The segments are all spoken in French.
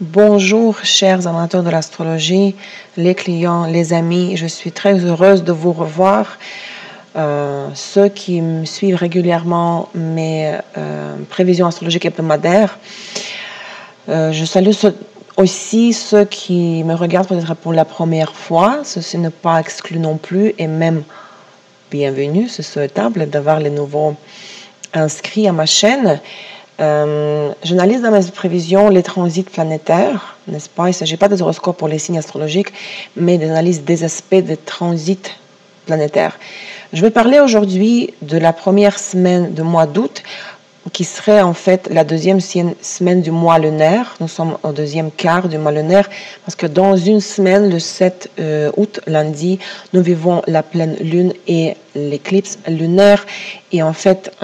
Bonjour, chers amateurs de l'astrologie, les clients, les amis. Je suis très heureuse de vous revoir. Ceux qui me suivent régulièrement mes prévisions astrologiques hebdomadaires. Je salue aussi ceux qui me regardent peut-être pour la première fois. Ceci n'est pas exclu non plus et même bienvenue. C'est souhaitable d'avoir les nouveaux inscrits à ma chaîne. J'analyse dans mes prévisions les transits planétaires, n'est-ce pas? Il ne s'agit pas des horoscopes pour les signes astrologiques, mais d'analyse des aspects des transits planétaires. Je vais parler aujourd'hui de la première semaine du mois d'août, qui serait en fait la deuxième semaine du mois lunaire. Nous sommes au deuxième quart du mois lunaire, parce que dans une semaine, le 7 août, lundi, nous vivons la pleine lune et l'éclipse lunaire. Et en fait,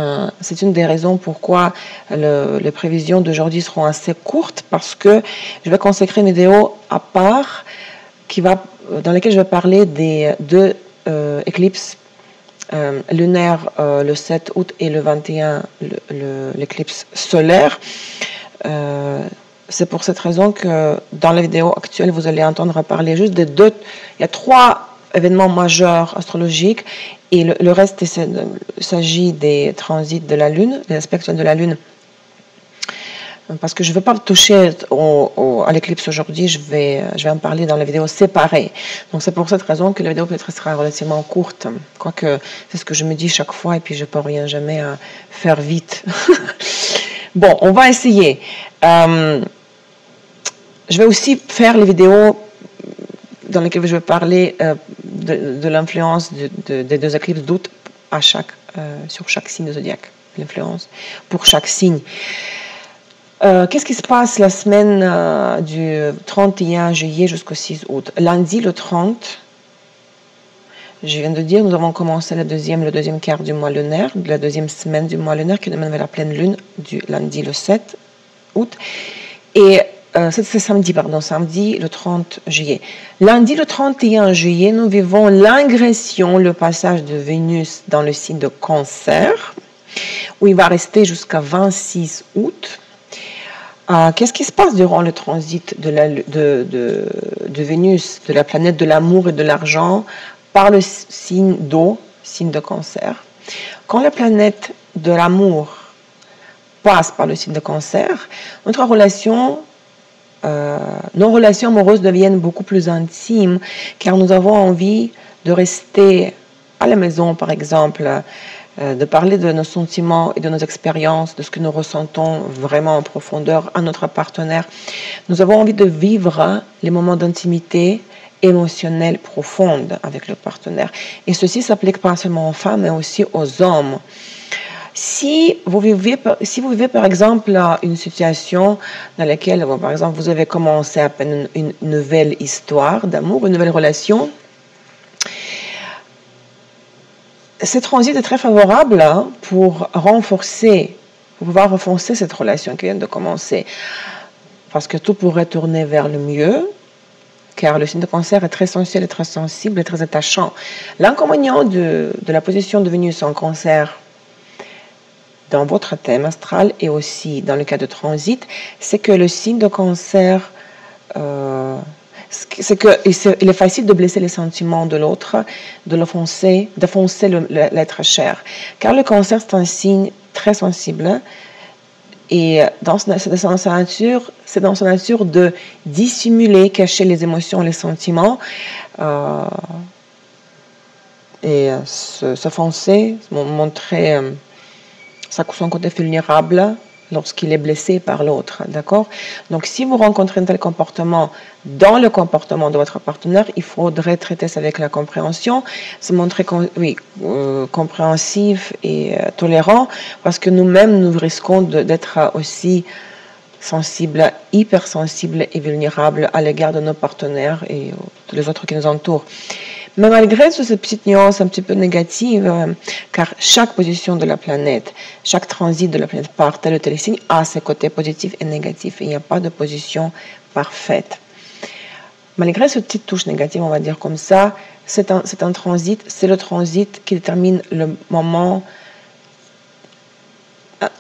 c'est une des raisons pourquoi les prévisions d'aujourd'hui seront assez courtes, parce que je vais consacrer une vidéo à part dans laquelle je vais parler des deux éclipses lunaire le 7 août et le 21 l'éclipse solaire. C'est pour cette raison que dans la vidéo actuelle, vous allez entendre parler juste des deux. Il y a trois événements majeurs astrologiques et le reste, il s'agit des transits de la Lune, des aspects de la Lune. Parce que je ne veux pas toucher à l'éclipse aujourd'hui, je vais en parler dans la vidéo séparée. Donc c'est pour cette raison que la vidéo peut-être sera relativement courte. Quoique c'est ce que je me dis chaque fois et puis je ne parviens jamais à faire vite. Bon, on va essayer. Je vais aussi faire les vidéos dans lesquelles je vais parler de l'influence des deux éclipses d'août sur chaque signe zodiaque. L'influence pour chaque signe. Qu'est-ce qui se passe la semaine du 31 juillet jusqu'au 6 août? Lundi, le 30, je viens de dire, nous avons commencé le deuxième quart du mois lunaire, la deuxième semaine du mois lunaire qui nous mène vers la pleine lune du lundi, le 7 août. Et c'est samedi le 30 juillet. Lundi, le 31 juillet, nous vivons l'ingression, le passage de Vénus dans le signe de Cancer, où il va rester jusqu'à 26 août. Qu'est-ce qui se passe durant le transit de Vénus, de la planète de l'amour et de l'argent, par le signe d'eau, signe de Cancer? Quand la planète de l'amour passe par le signe de Cancer, nos relations amoureuses deviennent beaucoup plus intimes, car nous avons envie de rester à la maison, par exemple, de parler de nos sentiments et de nos expériences, de ce que nous ressentons vraiment en profondeur à notre partenaire. Nous avons envie de vivre les moments d'intimité émotionnelle profonde avec le partenaire. Et ceci s'applique pas seulement aux femmes, mais aussi aux hommes. Si vous vivez par exemple une situation dans laquelle, par exemple, vous avez commencé à peine une nouvelle histoire d'amour, une nouvelle relation, ce transit est très favorable pour pouvoir renforcer cette relation qui vient de commencer. Parce que tout pourrait tourner vers le mieux, car le signe de Cancer est très sensuel, et très sensible et très attachant. L'inconvénient de la position de Vénus en Cancer dans votre thème astral et aussi dans le cas de transit, c'est que le signe de Cancer... c'est qu'il est facile de blesser les sentiments de l'autre, d'offenser l'être cher. Car le Cancer, c'est un signe très sensible et c'est dans sa nature de dissimuler, cacher les émotions, les sentiments et s'offenser, montrer son côté vulnérable lorsqu'il est blessé par l'autre, d'accord? Donc, si vous rencontrez un tel comportement dans le comportement de votre partenaire, il faudrait traiter ça avec la compréhension, se montrer compréhensif et tolérant, parce que nous-mêmes, nous risquons d'être aussi sensibles, hypersensibles et vulnérables à l'égard de nos partenaires et les autres qui nous entourent. Mais malgré cette petite nuance un petit peu négative, car chaque position de la planète, chaque transit de la planète par tel ou tel signe a ses côtés positifs et négatifs. Il n'y a pas de position parfaite. Malgré cette petite touche négative, on va dire comme ça, c'est un transit, c'est le transit qui détermine le moment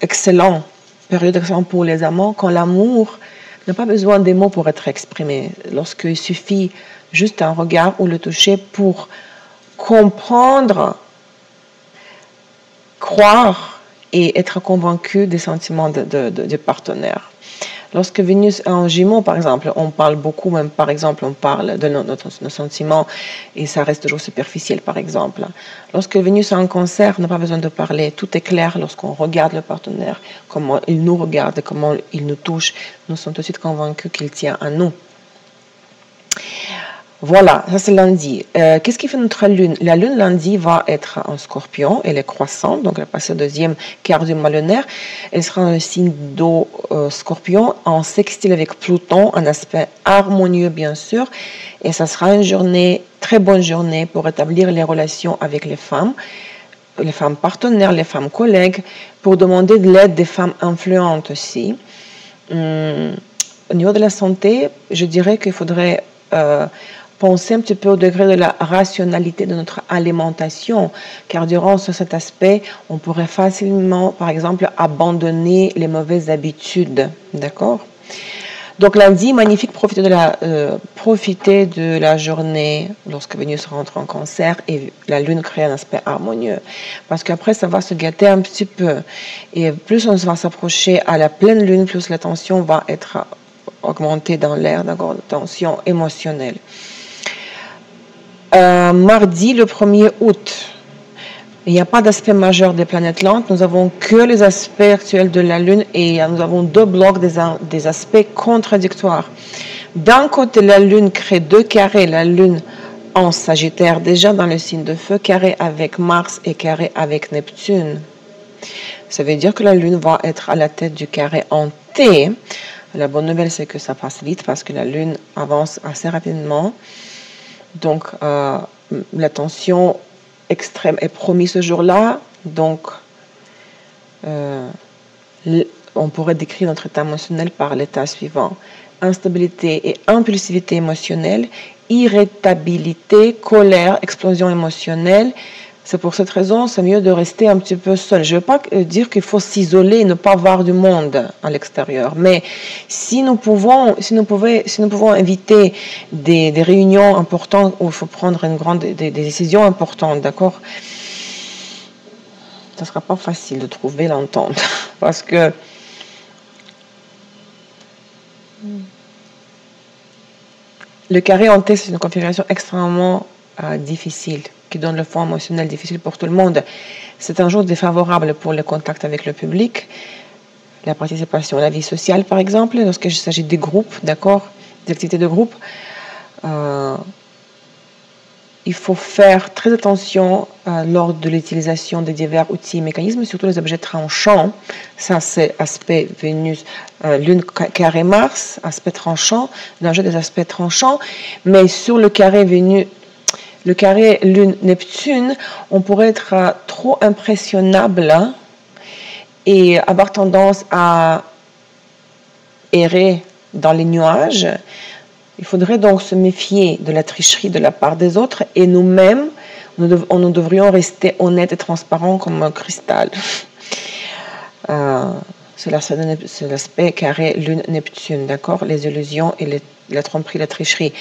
excellent, période excellente pour les amants, quand l'amour n'a pas besoin des mots pour être exprimé. Lorsqu'il suffit juste un regard ou le toucher pour comprendre, croire et être convaincu des sentiments du partenaire. Lorsque Vénus est en Gémeaux, par exemple, on parle beaucoup, même par exemple, on parle de nos sentiments et ça reste toujours superficiel, par exemple. Lorsque Vénus est en Cancer, on n'a pas besoin de parler. Tout est clair lorsqu'on regarde le partenaire, comment il nous regarde, comment il nous touche. Nous sommes tout de suite convaincus qu'il tient à nous. Voilà, ça c'est lundi. Qu'est-ce qui fait notre lune? La lune lundi va être en Scorpion, elle est croissante, donc elle passe au deuxième quart du mois lunaire. Elle sera dans le signe d'eau Scorpion, en sextile avec Pluton, un aspect harmonieux bien sûr. Et ça sera une journée, très bonne journée pour établir les relations avec les femmes partenaires, les femmes collègues, pour demander de l'aide des femmes influentes aussi. Au niveau de la santé, je dirais qu'il faudrait penser un petit peu au degré de la rationalité de notre alimentation, car durant cet aspect, on pourrait facilement, par exemple, abandonner les mauvaises habitudes, d'accord? Donc lundi, magnifique, profitez de la journée lorsque Vénus rentre en Cancer et la Lune crée un aspect harmonieux, parce qu'après ça va se gâter un petit peu, et plus on va s'approcher à la pleine Lune, plus la tension va être augmentée dans l'air, d'accord, tension émotionnelle. Mardi, le 1er août, il n'y a pas d'aspect majeur des planètes lentes. Nous avons que les aspects actuels de la Lune et nous avons deux blocs des aspects contradictoires. D'un côté, la Lune crée deux carrés, la Lune en Sagittaire, déjà dans le signe de feu, carré avec Mars et carré avec Neptune. Ça veut dire que la Lune va être à la tête du carré en T. La bonne nouvelle, c'est que ça passe vite parce que la Lune avance assez rapidement. Donc, la tension extrême est promise ce jour-là. Donc, on pourrait décrire notre état émotionnel par l'état suivant. Instabilité et impulsivité émotionnelle, irritabilité, colère, explosion émotionnelle. C'est pour cette raison, c'est mieux de rester un petit peu seul. Je ne veux pas dire qu'il faut s'isoler et ne pas voir du monde à l'extérieur, mais si nous pouvons éviter des réunions importantes où il faut prendre des décisions importantes, d'accord, ça ne sera pas facile de trouver l'entente, parce que le carré en T, c'est une configuration extrêmement difficile, qui donne le fond émotionnel difficile pour tout le monde. C'est un jour défavorable pour le contact avec le public, la participation à la vie sociale, par exemple, lorsqu'il s'agit des groupes, d'accord, des activités de groupe. Il faut faire très attention lors de l'utilisation des divers outils et mécanismes, surtout les objets tranchants. Ça, c'est aspect Vénus, Lune, carré Mars, aspect tranchant, danger des aspects tranchants. Mais sur le carré Vénus, le carré Lune-Neptune, on pourrait être trop impressionnable et avoir tendance à errer dans les nuages. Il faudrait donc se méfier de la tricherie de la part des autres et nous-mêmes, nous devrions rester honnêtes et transparents comme un cristal. C'est l'aspect carré Lune-Neptune, d'accord? Les illusions et la tromperie, la tricherie.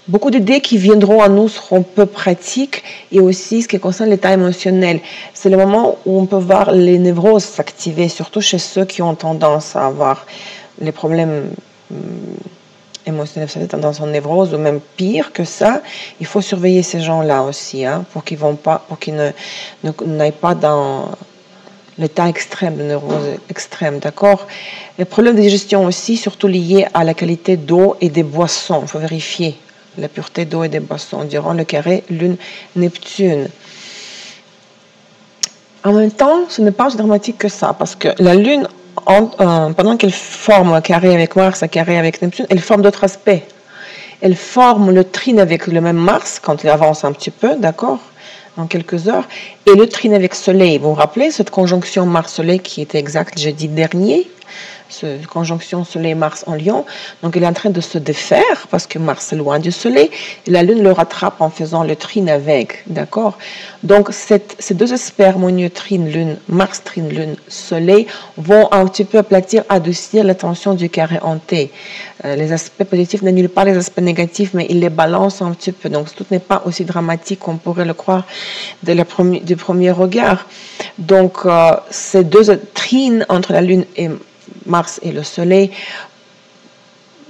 Beaucoup d'idées qui viendront à nous seront peu pratiques et aussi ce qui concerne l'état émotionnel. C'est le moment où on peut voir les névroses s'activer, surtout chez ceux qui ont tendance à avoir les problèmes émotionnels, vous savez, tendance en névrose ou même pire que ça. Il faut surveiller ces gens-là aussi, pour qu'ils n'aillent pas dans l'état extrême, de névrose extrême, d'accord? Les problèmes de digestion aussi, surtout liés à la qualité d'eau et des boissons. Il faut vérifier la pureté d'eau et des boissons durant le carré Lune-Neptune. En même temps, ce n'est pas aussi dramatique que ça, parce que la Lune, pendant qu'elle forme un carré avec Mars, un carré avec Neptune, elle forme d'autres aspects. Elle forme le trine avec le même Mars, quand il avance un petit peu, d'accord, en quelques heures, et le trine avec Soleil. Vous vous rappelez cette conjonction Mars-Soleil qui était exacte jeudi dernier? cette conjonction Soleil-Mars en Lion. Donc, il est en train de se défaire parce que Mars est loin du Soleil et la Lune le rattrape en faisant le trine avec, d'accord? Donc, ces deux aspects harmonieux, trine, Lune, Mars, trine, Lune, Soleil, vont un petit peu aplatir, adoucir la tension du carré en T. Les aspects positifs n'annulent pas les aspects négatifs, mais ils les balancent un petit peu. Donc, tout n'est pas aussi dramatique qu'on pourrait le croire du premier regard. Donc, ces deux trines entre la Lune et Mars et le Soleil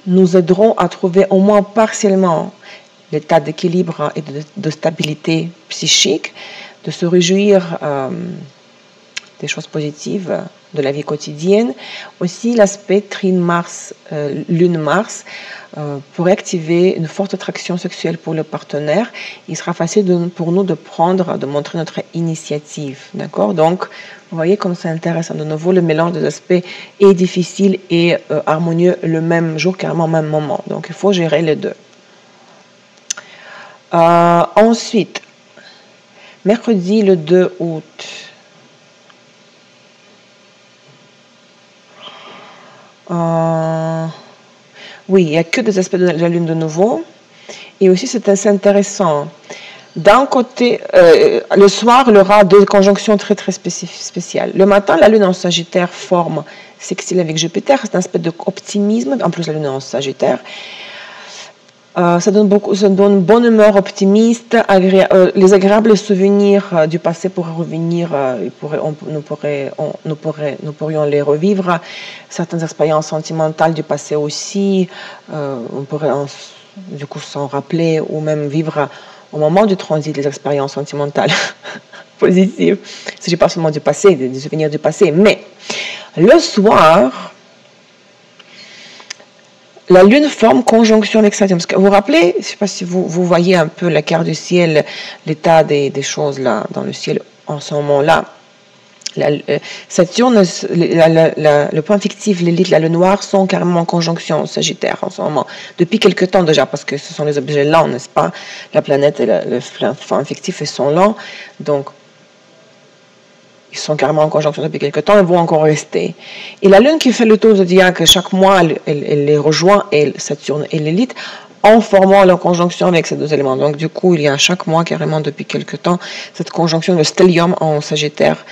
nous aideront à trouver au moins partiellement l'état d'équilibre et de stabilité psychique, de se réjouir des choses positives de la vie quotidienne. Aussi, l'aspect trine-Mars, Lune-Mars, pourrait activer une forte attraction sexuelle pour le partenaire. Il sera facile pour nous de montrer notre initiative. D'accord? Donc, vous voyez comme c'est intéressant. De nouveau, le mélange des aspects est difficile et harmonieux le même jour, carrément au même moment. Donc, il faut gérer les deux. Ensuite, mercredi le 2 août. Oui, il n'y a que des aspects de la Lune de nouveau. Et aussi, c'est assez intéressant. D'un côté, le soir, il y aura deux conjonctions très, très spéciales. Le matin, la Lune en Sagittaire forme sextile avec Jupiter. C'est un aspect d'optimisme. En plus, la Lune en Sagittaire. Ça donne bonne humeur, optimiste, les agréables souvenirs du passé pourraient revenir, nous pourrions les revivre. Certaines expériences sentimentales du passé aussi, on pourrait du coup s'en rappeler ou même vivre au moment du transit des expériences sentimentales positives. Il ne s'agit pas seulement du passé, des souvenirs du passé, mais le soir, la Lune forme conjonction avec Saturne. Parce que vous vous rappelez, je ne sais pas si vous voyez un peu la carte du ciel, l'état des choses là dans le ciel en ce moment-là. Saturne, le point fictif, l'élite, la Lune noire sont carrément en conjonction Sagittaire en ce moment. Depuis quelque temps déjà, parce que ce sont les objets lents, n'est-ce pas? La planète et le point fictif sont lents. Donc, ils sont carrément en conjonction depuis quelque temps et vont encore rester. Et la Lune qui fait le tour zodiaque, chaque mois, elle les rejoint, et Saturne et l'élite, en formant leur conjonction avec ces deux éléments. Donc, du coup, il y a chaque mois, carrément depuis quelque temps, cette conjonction de stellium en Sagittaire,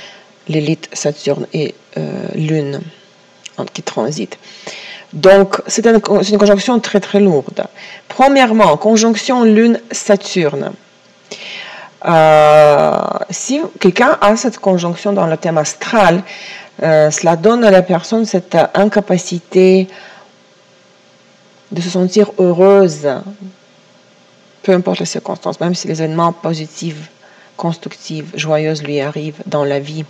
l'élite, Saturne et Lune qui transitent. Donc, c'est une conjonction très, très lourde. Premièrement, conjonction Lune-Saturne. Si quelqu'un a cette conjonction dans le thème astral, cela donne à la personne cette incapacité de se sentir heureuse, peu importe les circonstances, même si les événements positifs, constructifs, joyeux lui arrivent dans la vie.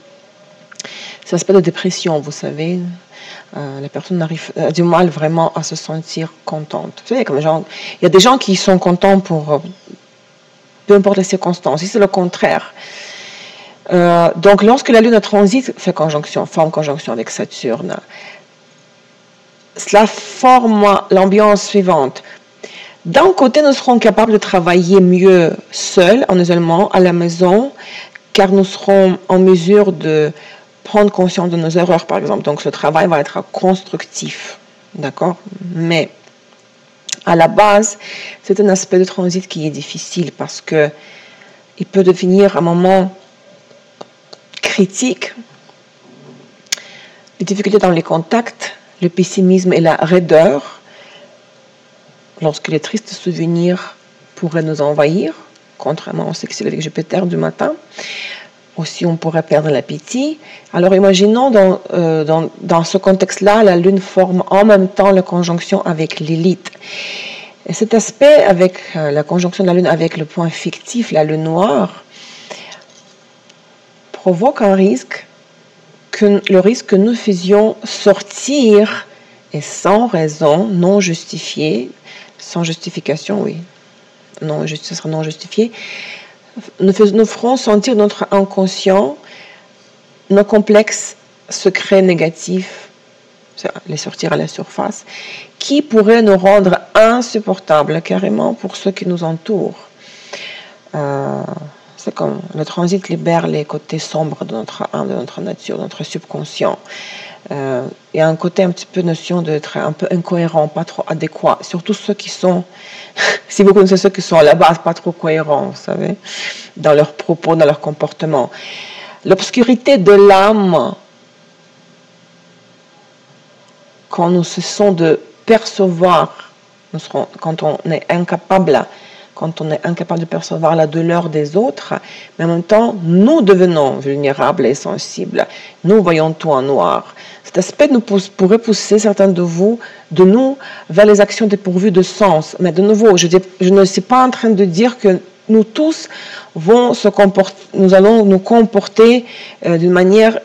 C'est l'aspect de dépression, vous savez. La personne a du mal vraiment à se sentir contente. Vous savez, comme il y a des gens qui sont contents pour peu importe les circonstances. Ici, c'est le contraire. Donc, lorsque la Lune transite, forme conjonction avec Saturne, cela forme l'ambiance suivante. D'un côté, nous serons capables de travailler mieux seuls, en isolement, à la maison, car nous serons en mesure de prendre conscience de nos erreurs, par exemple. Donc, ce travail va être constructif. D'accord? Mais à la base, c'est un aspect de transit qui est difficile parce que il peut devenir un moment critique, les difficultés dans les contacts, le pessimisme et la raideur, lorsque les tristes souvenirs pourraient nous envahir, contrairement au sextile avec Jupiter du matin. Aussi, on pourrait perdre l'appétit. Alors, imaginons dans ce contexte-là, la Lune forme en même temps la conjonction avec l'élite. Et cet aspect avec la conjonction de la Lune avec le point fictif, la Lune noire, provoque un risque, le risque que nous faisions sortir, et sans raison, non justifiée, sans justification, oui, ce sera non justifié, nous ferons sentir notre inconscient, nos complexes secrets négatifs, les sortir à la surface, qui pourraient nous rendre insupportables carrément pour ceux qui nous entourent. C'est comme le transit libère les côtés sombres de notre âme, de notre nature, de notre subconscient. Il y a un côté un petit peu notion d'être un peu incohérent, pas trop adéquat. Surtout ceux qui sont, si vous connaissez ceux qui sont à la base pas trop cohérents, vous savez, dans leurs propos, dans leur comportement. L'obscurité de l'âme, quand nous cessons de percevoir, quand on est incapable de percevoir la douleur des autres, mais en même temps, nous devenons vulnérables et sensibles. Nous voyons tout en noir. Cet aspect pourrait pousser certains de nous vers les actions dépourvues de sens. Mais de nouveau, je ne suis pas en train de dire que nous tous nous allons nous comporter d'une manière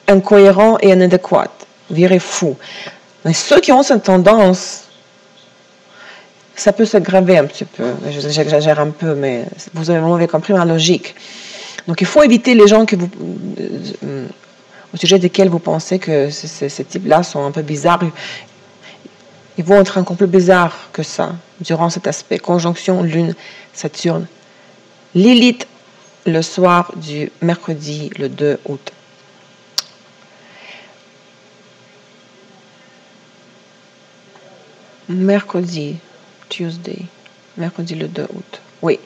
incohérente et inadéquate. Virez fou. Mais ceux qui ont cette tendance, ça peut se graver un petit peu. J'exagère un peu, mais vous avez compris ma logique. Donc, il faut éviter les gens au sujet desquels vous pensez que ces types-là sont un peu bizarres. Ils vont être encore plus bizarres que ça durant cet aspect. Conjonction Lune-Saturne. Lilith, le soir du mercredi, le 2 août. Mercredi. Tuesday, mercredi le 2 août. Oui.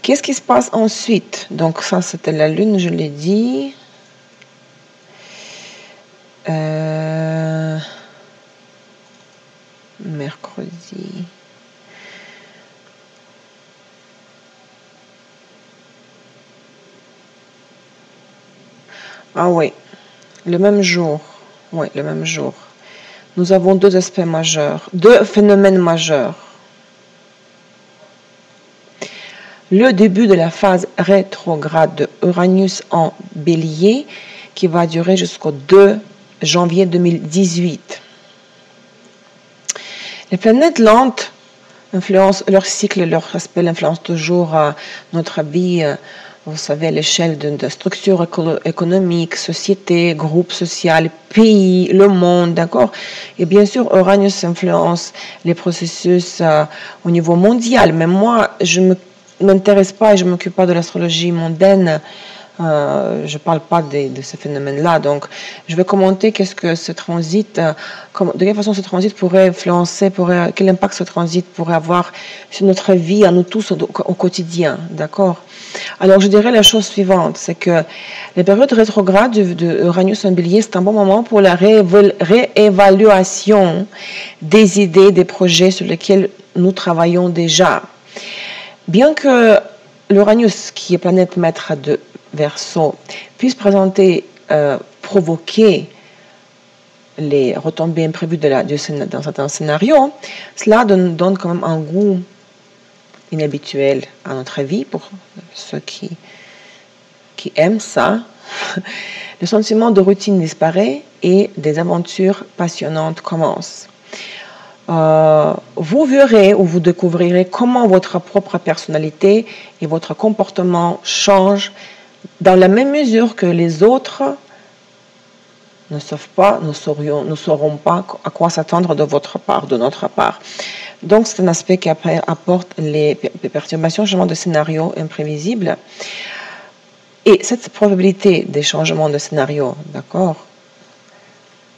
Qu'est-ce qui se passe ensuite? Donc ça, c'était la Lune, je l'ai dit. Mercredi. Ah oui, le même jour. Oui, le même jour. Nous avons deux aspects majeurs, deux phénomènes majeurs. Le début de la phase rétrograde de Uranus en Bélier, qui va durer jusqu'au 2 janvier 2018. Les planètes lentes influencent leur cycle, leur aspect, influencent toujours notre vie. Vous savez, à l'échelle de structure économique, société, groupe social, pays, le monde, d'accord? Et bien sûr, Uranus influence les processus au niveau mondial. Mais moi, je ne m'intéresse pas et je ne m'occupe pas de l'astrologie mondaine. Je ne parle pas de ce phénomène-là. Donc, je vais commenter qu'est-ce que ce transit, de quelle façon ce transit pourrait influencer, quel impact ce transit pourrait avoir sur notre vie, à nous tous au quotidien. D'accord? Alors, je dirais la chose suivante, c'est que les périodes rétrogrades de Uranus en Bélier, c'est un bon moment pour la réévaluation des idées, des projets sur lesquels nous travaillons déjà. Bien que l'Uranus, qui est planète maître de Verseau, puisse provoquer les retombées imprévues dans certains scénarios, cela donne quand même un goût inhabituel à notre vie pour ceux qui aiment ça. Le sentiment de routine disparaît et des aventures passionnantes commencent. Vous verrez ou vous découvrirez comment votre propre personnalité et votre comportement changent dans la même mesure que les autres ne sauront pas à quoi s'attendre de notre part. Donc, c'est un aspect qui apporte les perturbations, changements de scénario imprévisibles. Et cette probabilité des changements de scénario, d'accord,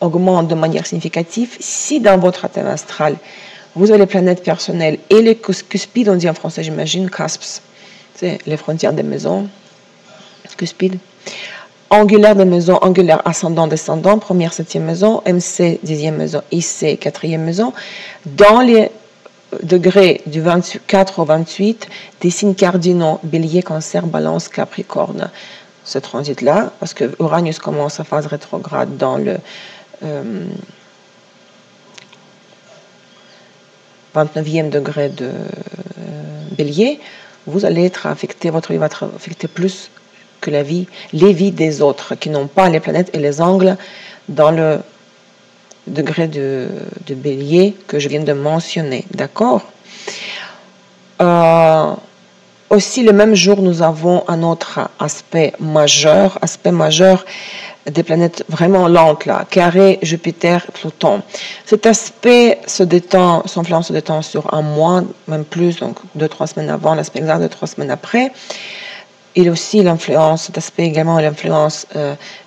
augmente de manière significative si dans votre thème astral, vous avez les planètes personnelles et les cuspides, on dit en français, j'imagine, cusps, c'est les frontières des maisons, cuspide, angulaire des maisons, angulaire ascendant, descendant, première, septième maison, MC, 10e maison, IC, 4e maison, dans les degrés du 24 au 28, des signes cardinaux, bélier, cancer, balance, capricorne. Ce transit-là, parce que Uranus commence sa phase rétrograde dans le 29e degré de bélier, vous allez être affecté, votre vie va être affectée plus que les vies des autres qui n'ont pas les planètes et les angles dans le degré de bélier que je viens de mentionner. D'accord? aussi, le même jour, nous avons un autre aspect majeur des planètes vraiment lentes, là, Carré, Jupiter, Pluton. Cet aspect se détend, son influence se détend sur un mois, même plus, donc 2-3 semaines avant, l'aspect exact 2-3 semaines après. Il aussi l'influence, cet aspect également, l'influence,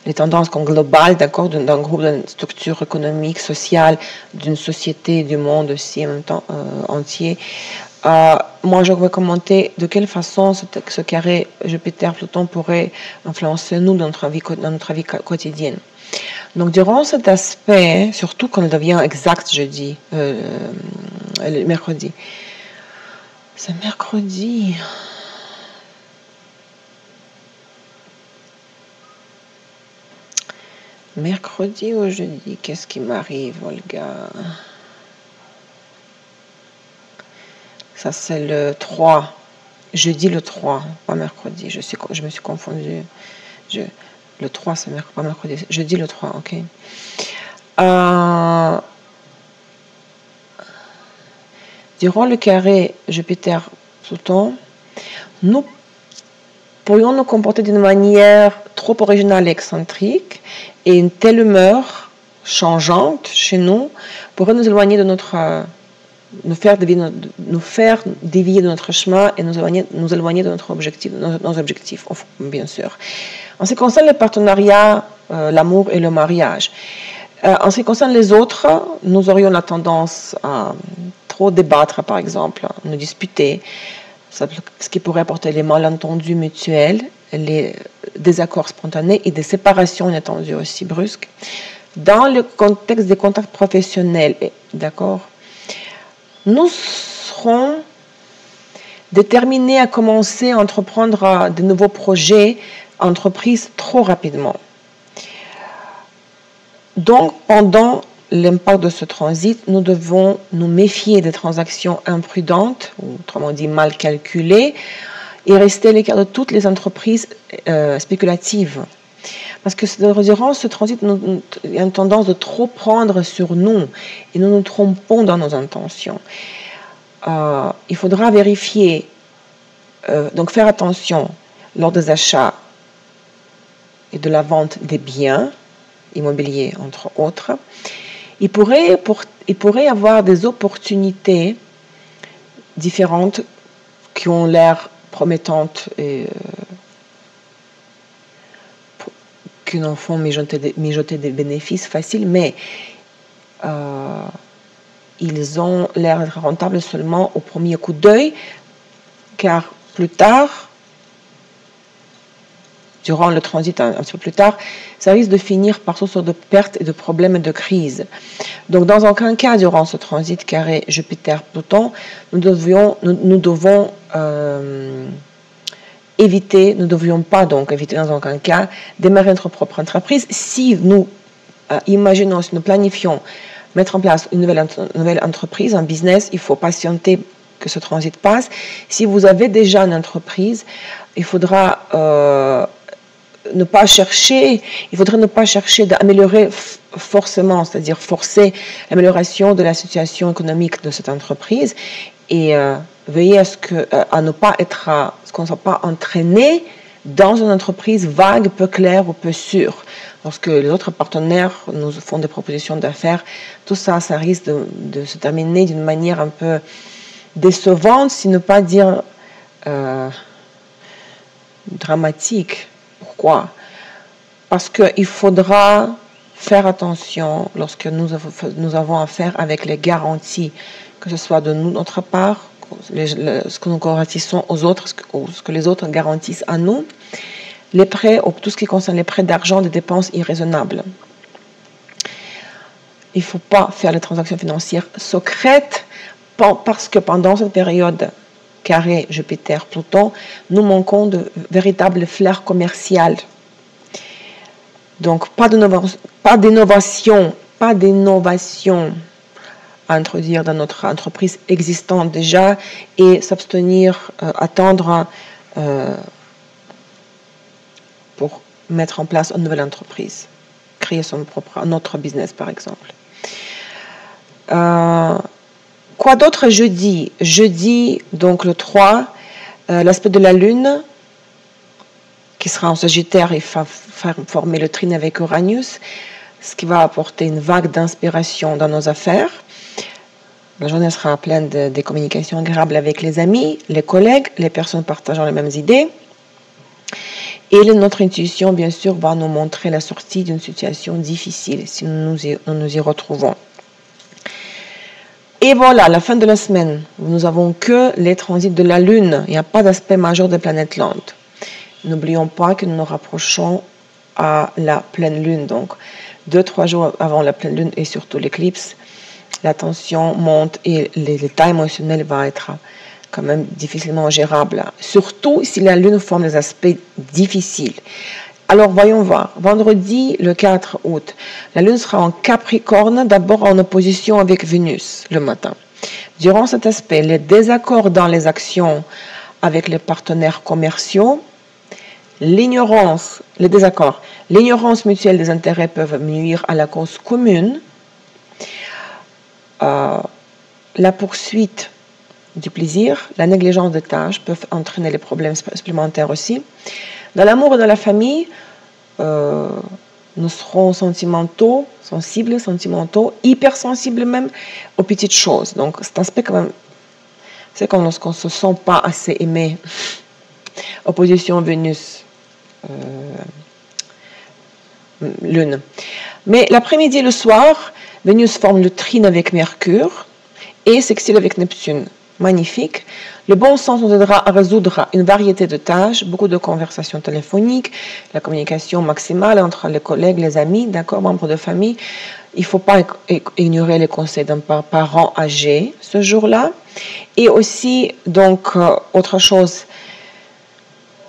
les tendances globales, d'accord, d'un groupe, d'une structure économique, sociale, d'une société, du monde aussi en même temps entier. Moi, je vais commenter de quelle façon ce carré Jupiter-Pluton pourrait influencer nous dans notre vie quotidienne. Donc, durant cet aspect, surtout quand il devient exact jeudi, le mercredi. C'est mercredi. Mercredi ou jeudi, qu'est-ce qui m'arrive, Olga? Ça, c'est le 3. Jeudi le 3, pas mercredi. Je me suis confondue. Le 3, c'est pas mercredi. Jeudi le 3, ok. Durant le carré Jupiter-Pluton, nous pourrions nous comporter d'une manière trop originale et excentrique, et une telle humeur changeante chez nous pourrait nous éloigner de nous faire dévier de notre chemin et nous éloigner de nos objectifs, bien sûr. En ce qui concerne les partenariats, l'amour et le mariage, en ce qui concerne les autres, nous aurions la tendance à trop débattre, par exemple, nous disputer, ce qui pourrait apporter les malentendus mutuels, les désaccords spontanés et des séparations inattendues aussi brusques. Dans le contexte des contacts professionnels, d'accord, nous serons déterminés à commencer à entreprendre de nouveaux projets, entreprises trop rapidement. Donc, pendant l'impact de ce transit, nous devons nous méfier des transactions imprudentes, ou autrement dit mal calculées, et rester à l'écart de toutes les entreprises spéculatives. Parce que durant ce transit, il y a une tendance de trop prendre sur nous et nous nous trompons dans nos intentions. Il faudra vérifier, donc faire attention lors des achats et de la vente des biens immobiliers, entre autres. Il pourrait y avoir des opportunités différentes qui ont l'air promettantes et qui n'en font mijoter des bénéfices faciles, mais ils ont l'air rentables seulement au premier coup d'œil, car plus tard, durant le transit un petit peu plus tard, ça risque de finir par toutes sortes de pertes et de problèmes et de crises. Donc, dans aucun cas, durant ce transit carré Jupiter-Pluton, nous ne devions pas éviter dans aucun cas démarrer notre propre entreprise. Si nous imaginons, si nous planifions mettre en place une nouvelle entreprise, un business, il faut patienter que ce transit passe. Si vous avez déjà une entreprise, il faudrait ne pas chercher d'améliorer forcément, c'est-à-dire forcer l'amélioration de la situation économique de cette entreprise et veiller à ne pas qu'on ne soit pas entraîné dans une entreprise vague, peu claire ou peu sûre. Lorsque les autres partenaires nous font des propositions d'affaires, tout ça risque de se terminer d'une manière un peu décevante, si ne pas dire dramatique. Pourquoi? Parce qu'il faudra faire attention lorsque nous avons affaire avec les garanties, que ce soit de notre part, ce que nous garantissons aux autres, ce que les autres garantissent à nous, les prêts, ou tout ce qui concerne les prêts d'argent, des dépenses irraisonnables. Il ne faut pas faire les transactions financières secrètes parce que pendant cette période carré Jupiter-Pluton, nous manquons de véritables flairs commerciales. Donc, pas d'innovation à introduire dans notre entreprise existante déjà et s'abstenir, attendre pour mettre en place une nouvelle entreprise, créer un autre business par exemple. Quoi d'autre jeudi? Jeudi, donc le 3, L'aspect de la Lune, qui sera en Sagittaire, il va faire former le trine avec Uranus, ce qui va apporter une vague d'inspiration dans nos affaires. La journée sera pleine de communications agréables avec les amis, les collègues, les personnes partageant les mêmes idées. Et notre intuition, bien sûr, va nous montrer la sortie d'une situation difficile si nous nous y retrouvons. Et voilà, à la fin de la semaine, nous n'avons que les transits de la Lune. Il n'y a pas d'aspect majeur des planètes lentes. N'oublions pas que nous nous rapprochons à la pleine Lune. Donc, 2-3 jours avant la pleine Lune et surtout l'éclipse, la tension monte et l'état émotionnel va être quand même difficilement gérable. Surtout si la Lune forme des aspects difficiles. Alors, voyons voir. Vendredi, le 4 août, la Lune sera en Capricorne, d'abord en opposition avec Vénus le matin. Durant cet aspect, les désaccords dans les actions avec les partenaires commerciaux, l'ignorance mutuelle des intérêts peuvent nuire à la cause commune. La poursuite du plaisir, la négligence des tâches peuvent entraîner des problèmes supplémentaires aussi. Dans l'amour et dans la famille, nous serons sensibles, hypersensibles même aux petites choses. Donc cet aspect quand même, c'est quand lorsqu'on ne se sent pas assez aimé. Opposition Vénus, Lune. Mais l'après-midi et le soir, Vénus forme le trine avec Mercure et sextile avec Neptune. Magnifique. Le bon sens nous aidera à résoudre une variété de tâches, beaucoup de conversations téléphoniques, la communication maximale entre les collègues, les amis, d'accord, membres de famille. Il ne faut pas ignorer les conseils d'un parent âgé ce jour-là. Et aussi, donc, autre chose,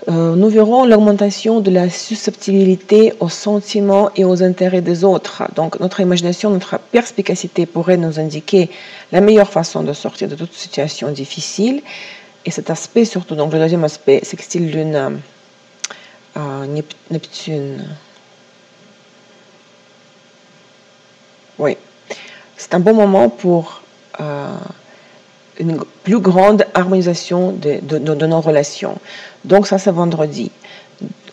nous verrons l'augmentation de la susceptibilité aux sentiments et aux intérêts des autres. Donc, notre imagination, notre perspicacité pourrait nous indiquer la meilleure façon de sortir de toute situation difficile. Et cet aspect, surtout, donc le deuxième aspect, sextile Lune, Neptune. Oui, c'est un bon moment pour une plus grande harmonisation de nos relations. Donc ça, c'est vendredi.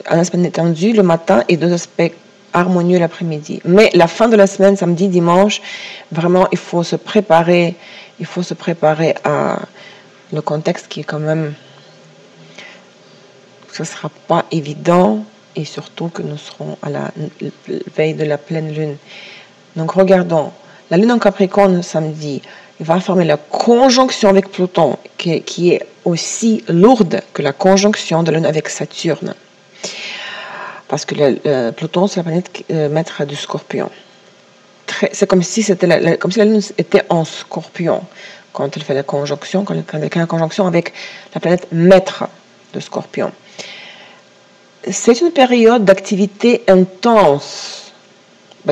Un aspect étendu le matin et 2 aspects harmonieux l'après-midi. Mais la fin de la semaine, samedi, dimanche, vraiment, il faut se préparer à le contexte qui est quand même, ce ne sera pas évident et surtout que nous serons à la veille de la pleine lune. Donc regardons, la lune en Capricorne samedi, il va former la conjonction avec Pluton qui est aussi lourde que la conjonction de la lune avec Saturne. Parce que Pluton, c'est la planète maître du Scorpion. C'est comme si la lune était en Scorpion quand elle fait la conjonction, quand elle fait la conjonction avec la planète maître de Scorpion. C'est une période d'activité intense,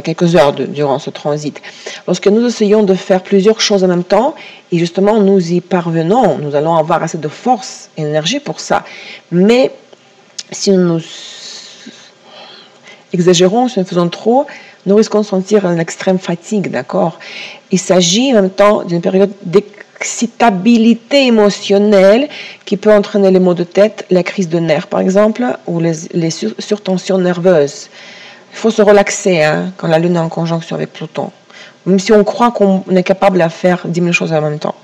quelques heures durant ce transit. Lorsque nous essayons de faire plusieurs choses en même temps, et justement nous y parvenons, nous allons avoir assez de force et d'énergie pour ça. Mais si nous exagérons, si nous faisons trop, nous risquons de sentir une extrême fatigue, d'accord? Il s'agit en même temps d'une période d'excitabilité émotionnelle qui peut entraîner les maux de tête, la crise de nerfs par exemple, ou les surtensions nerveuses. Il faut se relaxer quand la lune est en conjonction avec Pluton, même si on croit qu'on est capable de faire 10 000 choses en même temps.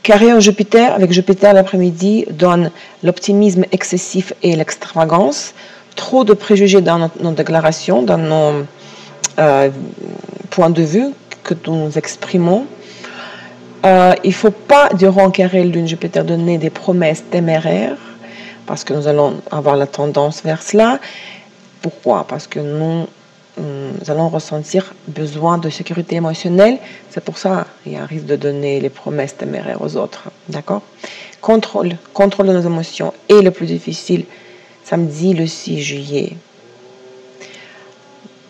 Carré en Jupiter, avec Jupiter l'après-midi, donne l'optimisme excessif et l'extravagance. Trop de préjugés dans nos déclarations, dans nos points de vue que nous exprimons. Il ne faut pas, durant carré lune Jupiter, donner des promesses téméraires, parce que nous allons avoir la tendance vers cela. Pourquoi? Parce que nous allons ressentir besoin de sécurité émotionnelle. C'est pour ça qu'il y a un risque de donner les promesses téméraires aux autres. D'accord? Contrôle de nos émotions. Et le plus difficile, samedi, le 6 juillet.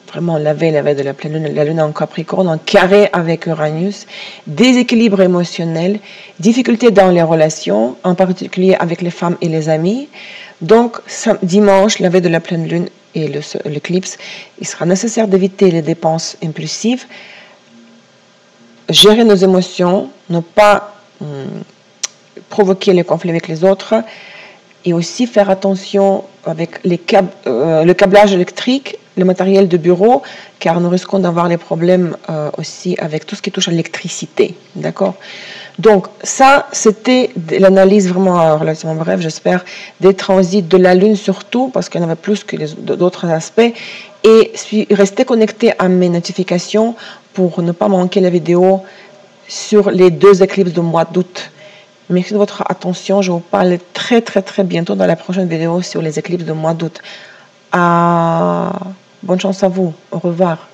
Vraiment, la veille de la pleine lune, la lune en Capricorne, en carré avec Uranus, déséquilibre émotionnel, difficulté dans les relations, en particulier avec les femmes et les amis. Donc, dimanche, la veille de la pleine lune et l'éclipse, il sera nécessaire d'éviter les dépenses impulsives, gérer nos émotions, ne pas provoquer les conflits avec les autres. Et aussi faire attention avec le câblage électrique, le matériel de bureau, car nous risquons d'avoir les problèmes aussi avec tout ce qui touche à l'électricité. D'accord? Donc ça, c'était l'analyse vraiment relativement brève, j'espère, des transits de la Lune surtout, parce qu'il y en avait plus que d'autres aspects. Et restez connectés à mes notifications pour ne pas manquer la vidéo sur les 2 éclipses du mois d'août. Merci de votre attention. Je vous parle très bientôt dans la prochaine vidéo sur les éclipses du mois d'août. Bonne chance à vous. Au revoir.